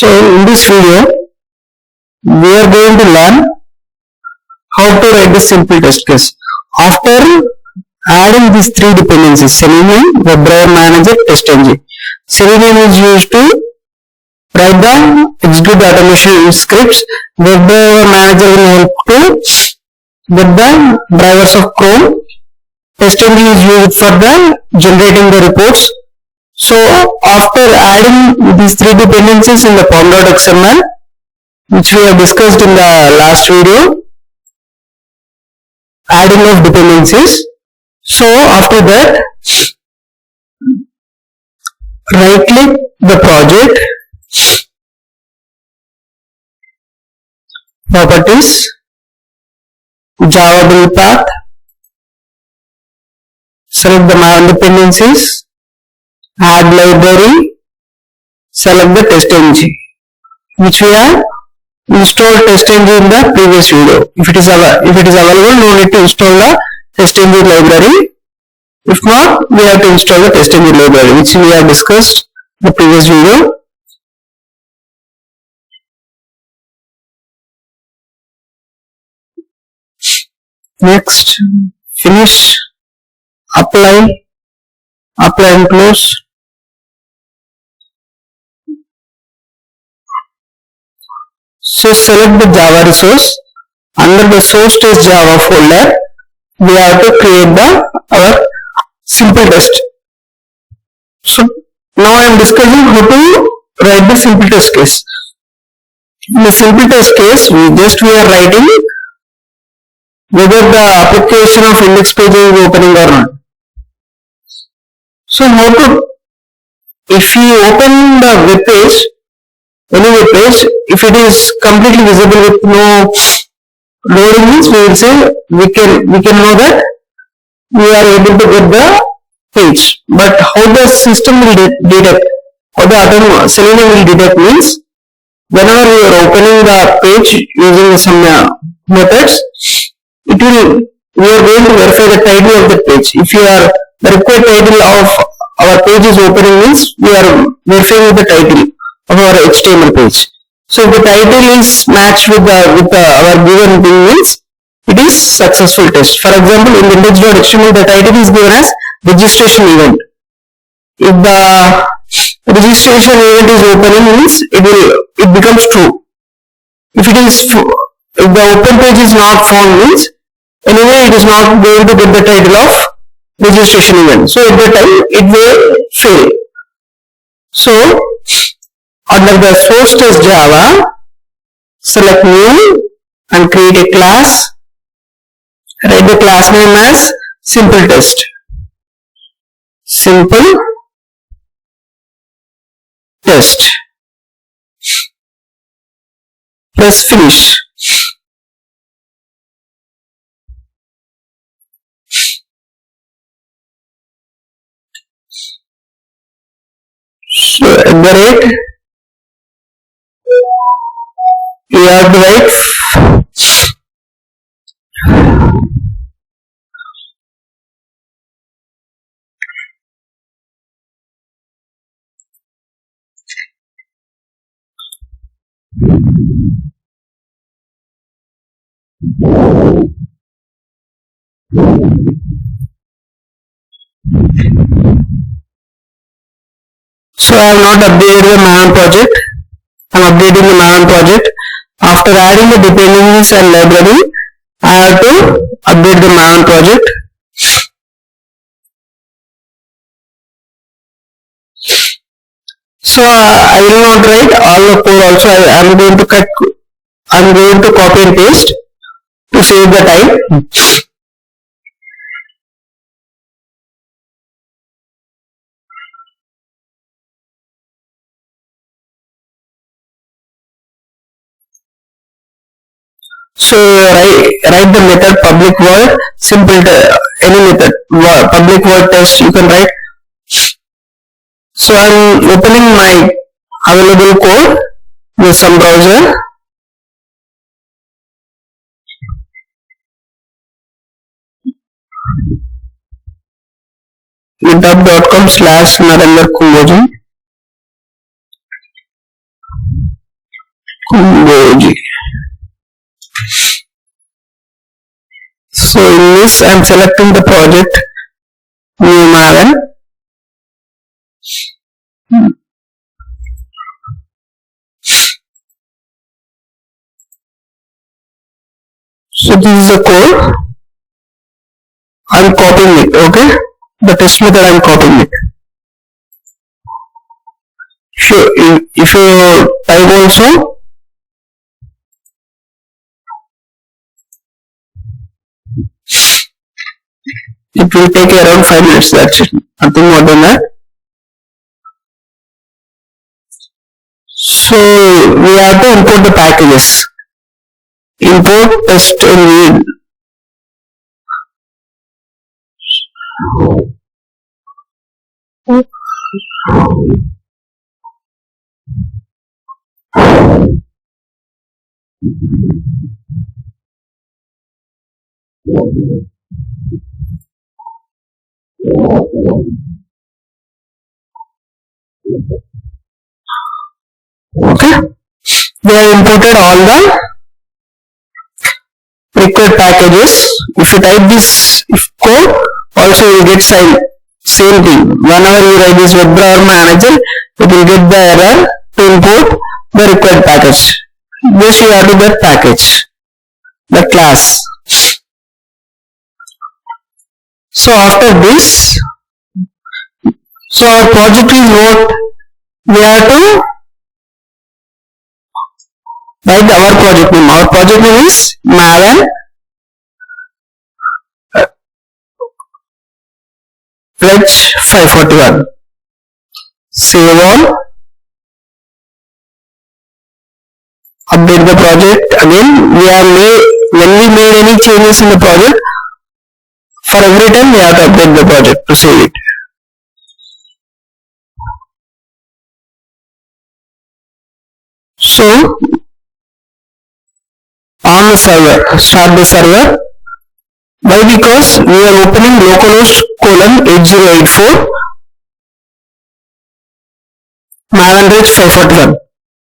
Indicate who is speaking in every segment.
Speaker 1: So in this video, we are going to learn how to write the simple test case. After adding these three dependencies, Selenium, WebDriver Manager, TestNG. Selenium is used to write the execute automation scripts. WebDriver Manager will help to get the drivers of Chrome. TestNG is used for the generating the reports. So after adding these three dependencies in the pom.xml, which we have discussed in the last video, adding of dependencies. So after that, right click the project, properties, Java build path, select the maven dependencies, add library, select the testng, which we have installed testng in the previous video. If it is available, no need to install the testng library. If not, we have to install the testng library, which we have discussed in the previous video. Next, finish, apply and close. So select the Java resource. Under the source test Java folder, we have to create our simple test. So now I am discussing how to write the simple test case. In the simple test case, we are writing whether the application of index page is opening or not. So if we open the web page, any web page, if it is completely visible with no loading, means we will say we can know that we are able to get the page. But how the system will detect, how the Selenium will detect means, whenever we are opening the page using some methods, we are going to verify the title of the page. If the required title of our page is opening means, we are verifying the title of our HTML page. So if the title is matched with our given thing means, it is successful test. For example, in index.html, the title is given as registration event. If the registration event is opening means, it becomes true. If the open page is not found means, anyway it is not going to get the title of registration event. So at that time it will fail. So under the source test Java, select new and create a class. Write the class name as simple test. Simple test. Press finish. So at the rate, you have to write so I have not updated the maven project. I am updating the maven project. After adding the dependencies and library, I have to update the maven project. So I will not write all the code also. I am going to copy and paste to save the time. So write the method public void simple any method public void test you can write. So I am opening my available code with some browser. github.com/narendrakumoji. Kumboji. So in this I am selecting the project new maven. So this is the code. I am copying it, okay? The test method I am copying it. Sure, if you type also, it will take around 5 minutes, that's it. Nothing more than that. So we have to import the packages. Import test and read. Okay, we have imported all the required packages. If you type this code, also you will get same thing. Whenever you write this WebDriver manager, it will get the error to import the required package. This you have to get package, the class. So after this, so our project is what we have to write our project name. Our project name is maven reg 541. Save all. Update the project. Again, when we made any changes in the project, for every time we have to update the project to save it. So on the server, start the server. Why? Because we are opening localhost colon 8084 maven reg 541.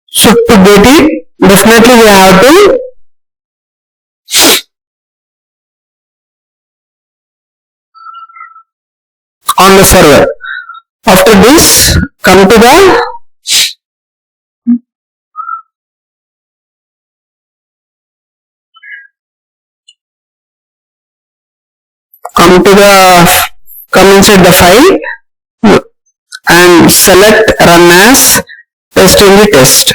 Speaker 1: So to get it, definitely we have to on the server. After this, come to the come inside the file and select run as test in the test.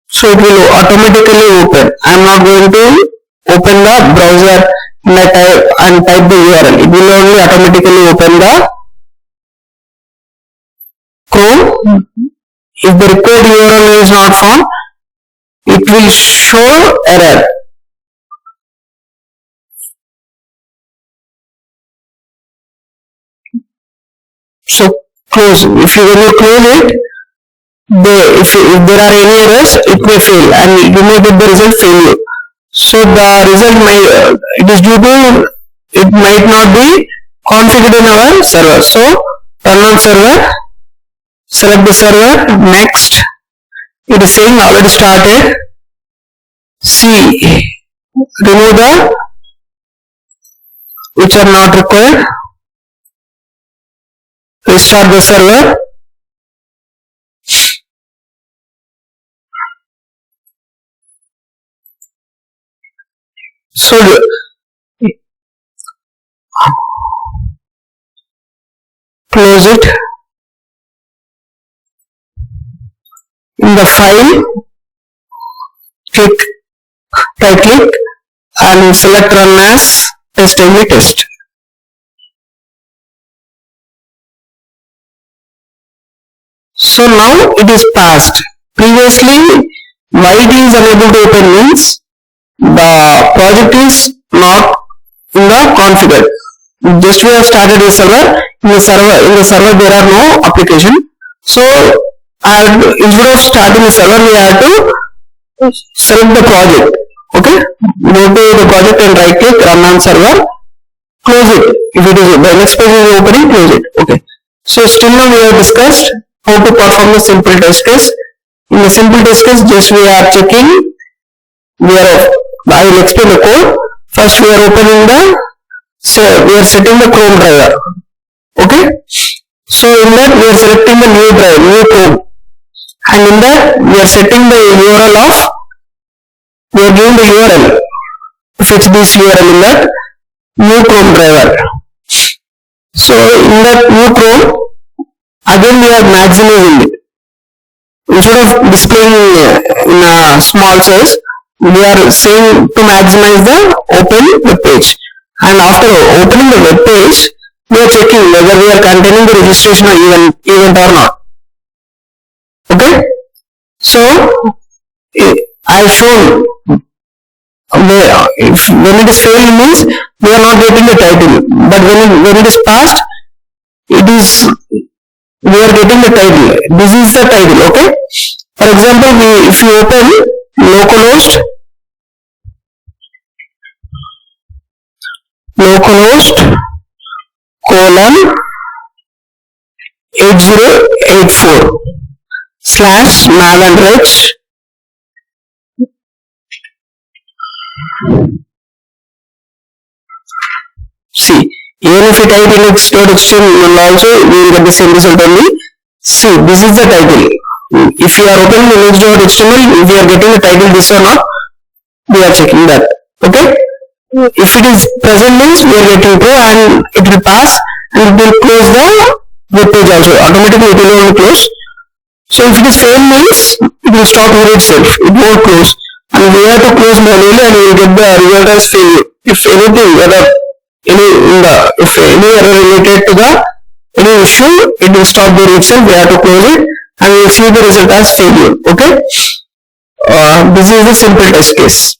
Speaker 1: So it will automatically open. I am not going to open the browser and type the URL. It will only automatically open the Chrome. If the required URL is not found, it will show error. So close. When you close it, if there are any errors, it may fail and you may get the result failure. So the result it might not be configured in our server. So turn on server, select the server, next. It is saying already started. See, remove the which are not required. Restart the server. So close it. In the file, right click and select run as test in the test. So now it is passed. Previously, why it is unable to open means the project is not in the configured. Just we have started a server. In the server there are no application. So instead of starting the server, we have to select the project. Okay, go to the project and right click run on server close it. If it is the next page is opening, close it. Okay. So still now we have discussed how to perform the simple test case. In the simple test case, just we are checking. I will explain the code. First we are opening we are setting the Chrome driver. Okay. So in that we are selecting the new drive, new Chrome, and in that we are setting the URL of. We are giving the URL. Fetch this URL in that new Chrome driver. So in that new Chrome, again we are maximizing it. Instead of displaying in a small size, we are saying to maximize the open web page. And after opening the web page, we are checking whether we are containing the registration or event or not. Okay. So I have shown when it is failed means we are not getting the title, but when it is passed, we are getting the title. This is the title. Okay. For example, if you open localhost colon 8084 / maven. See, even if you type index.html also, we will get the same result only. See, this is the title. If you are opening index.html, if you are getting the title this or not, we are checking that. Okay. If it is present means we are getting true and it will pass and it will close the web page also. Automatically it will only close. So if it is failed means it will stop here itself. It won't close. And we have to close manually and we will get the result as failure. If anything, if any error related to any issue, it will stop there itself. We have to close it and we will see the result as failure. Okay. This is the simple test case.